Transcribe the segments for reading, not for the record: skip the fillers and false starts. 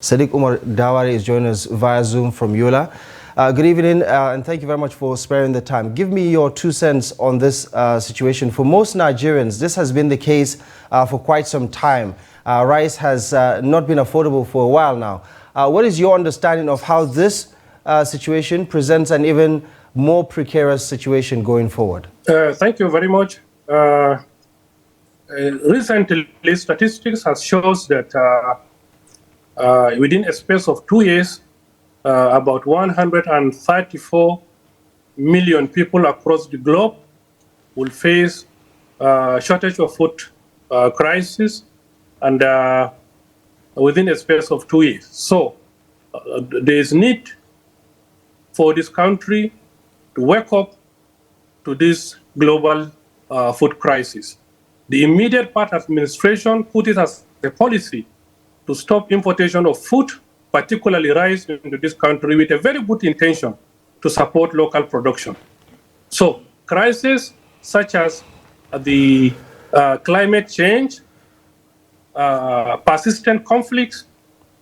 Sadiq Umar Daware is joining us via Zoom from Yola. Good evening, and thank you very much for sparing the time. Give me your 2 cents on this situation. For most Nigerians, this has been the case for quite some time. Rice has not been affordable for a while now. What is your understanding of how this situation presents an even more precarious situation going forward? Thank you very much. Recently, statistics has shown that within a space of 2 years, about 134 million people across the globe will face shortage of food crisis, and within a space of 2 years. So there is need for this country to wake up to this global food crisis. The immediate part administration put it as a policy to stop importation of food, particularly rice, into this country with a very good intention to support local production. So crises such as the climate change, persistent conflicts,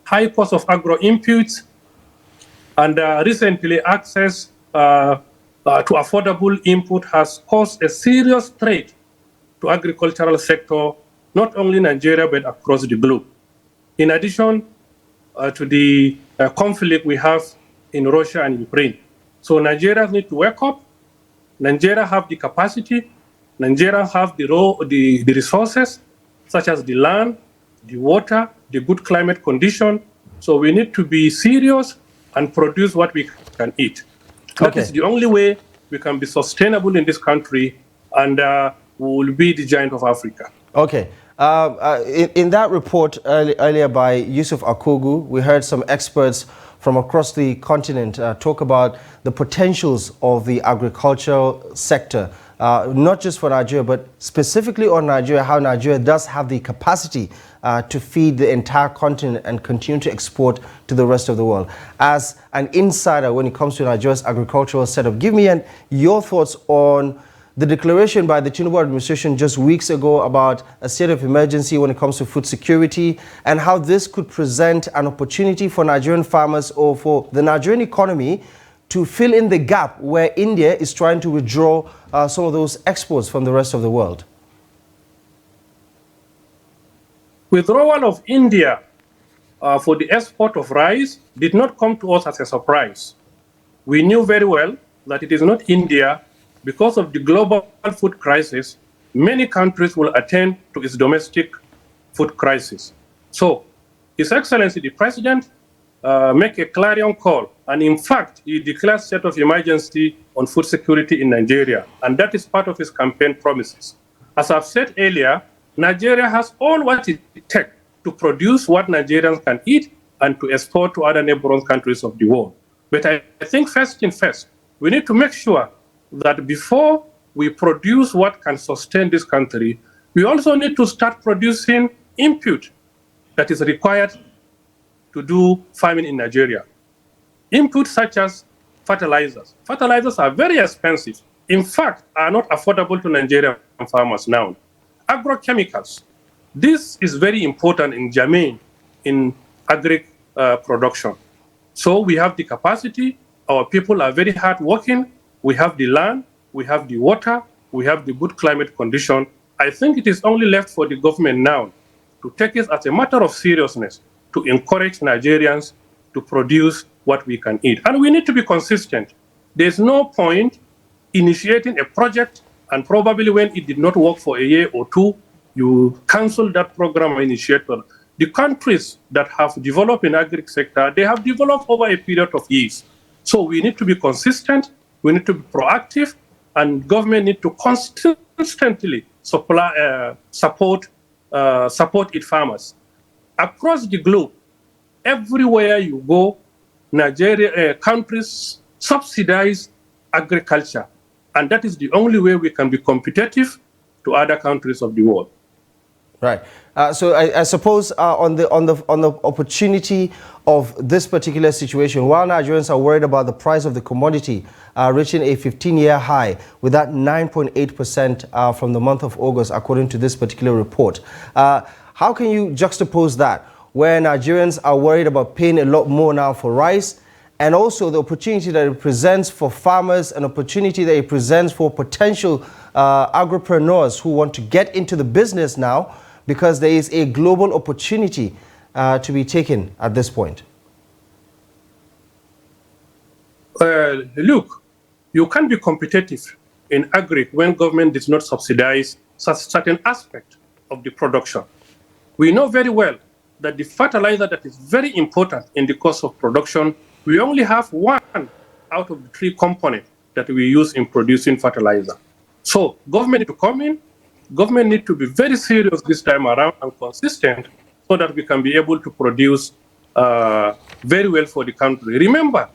high cost of agro inputs, and recently access to affordable input has caused a serious threat to agricultural sector, not only Nigeria, but across the globe. In addition to the conflict we have in Russia and Ukraine. So Nigeria needs to wake up. Nigeria have the capacity. Nigeria have the resources, such as the land, the water, the good climate condition. So we need to be serious and produce what we can eat. That is the only way we can be sustainable in this country, and we will be the giant of Africa. Okay. In that report earlier by Yusuf Akogu, we heard some experts from across the continent talk about the potentials of the agricultural sector, not just for Nigeria, but specifically on Nigeria, how Nigeria does have the capacity to feed the entire continent and continue to export to the rest of the world. As an insider when it comes to Nigeria's agricultural setup, give me your thoughts on the declaration by the Tinubu administration just weeks ago about a state of emergency when it comes to food security, and how this could present an opportunity for Nigerian farmers or for the Nigerian economy to fill in the gap where India is trying to withdraw some of those exports from the rest of the world. Withdrawal of India for the export of rice did not come to us as a surprise. We knew very well that it is not India. Because of the global food crisis, many countries will attend to its domestic food crisis. So, His Excellency the President make a clarion call, and in fact, he declared state of emergency on food security in Nigeria, and that is part of his campaign promises. As I've said earlier, Nigeria has all what it takes to produce what Nigerians can eat and to export to other neighboring countries of the world. But I think first things first, we need to make sure that before we produce what can sustain this country, we also need to start producing input that is required to do farming in Nigeria. Inputs such as fertilizers. Fertilizers are very expensive. In fact, are not affordable to Nigerian farmers now. Agrochemicals. This is very important in germane in agri production. So we have the capacity. Our people are very hardworking. We have the land, we have the water, we have the good climate condition. I think it is only left for the government now to take it as a matter of seriousness to encourage Nigerians to produce what we can eat. And we need to be consistent. There's no point initiating a project and probably when it did not work for a year or two, you cancel that program or initiator. The countries that have developed in agri sector, they have developed over a period of years. So we need to be consistent. We need to be proactive, and government need to constantly support its farmers. Across the globe, everywhere you go, Nigeria countries subsidize agriculture, and that is the only way we can be competitive to other countries of the world. Right. So I suppose on the opportunity of this particular situation, while Nigerians are worried about the price of the commodity reaching a 15-year high with that 9.8% from the month of August, according to this particular report, how can you juxtapose that where Nigerians are worried about paying a lot more now for rice, and also the opportunity that it presents for farmers, an opportunity that it presents for potential agripreneurs who want to get into the business now, because there is a global opportunity to be taken at this point? Look, you can't be competitive in agri when government does not subsidize certain aspect of the production. We know very well that the fertilizer that is very important in the cost of production, we only have one out of the three components that we use in producing fertilizer. So government need to come in, government need to be very serious this time around and consistent so that we can be able to produce very well for the country. Remember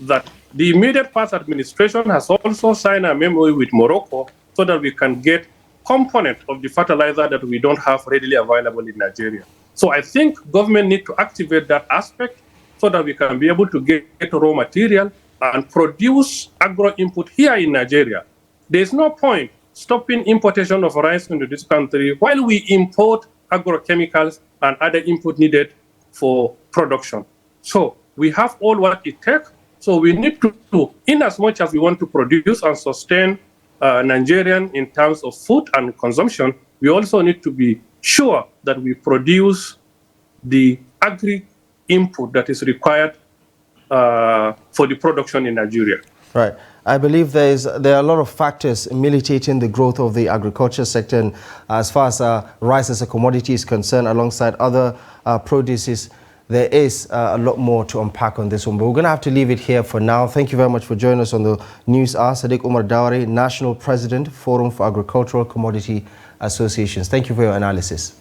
that the immediate past administration has also signed a MOU with Morocco so that we can get component of the fertilizer that we don't have readily available in Nigeria. So I think government need to activate that aspect so that we can be able to get raw material and produce agro input here in Nigeria. There's no point stopping importation of rice into this country while we import agrochemicals and other input needed for production. So we have all what it takes. So we need to, in as much as we want to produce and sustain Nigerian in terms of food and consumption, we also need to be sure that we produce the agri input that is required for the production in Nigeria. Right. I believe there are a lot of factors militating the growth of the agriculture sector, and as far as rice as a commodity is concerned, alongside other produces, there is a lot more to unpack on this one. But we're going to have to leave it here for now. Thank you very much for joining us on the News Hour. Sadiq Umar Daware, National President, Forum for Agricultural Commodity Associations. Thank you for your analysis.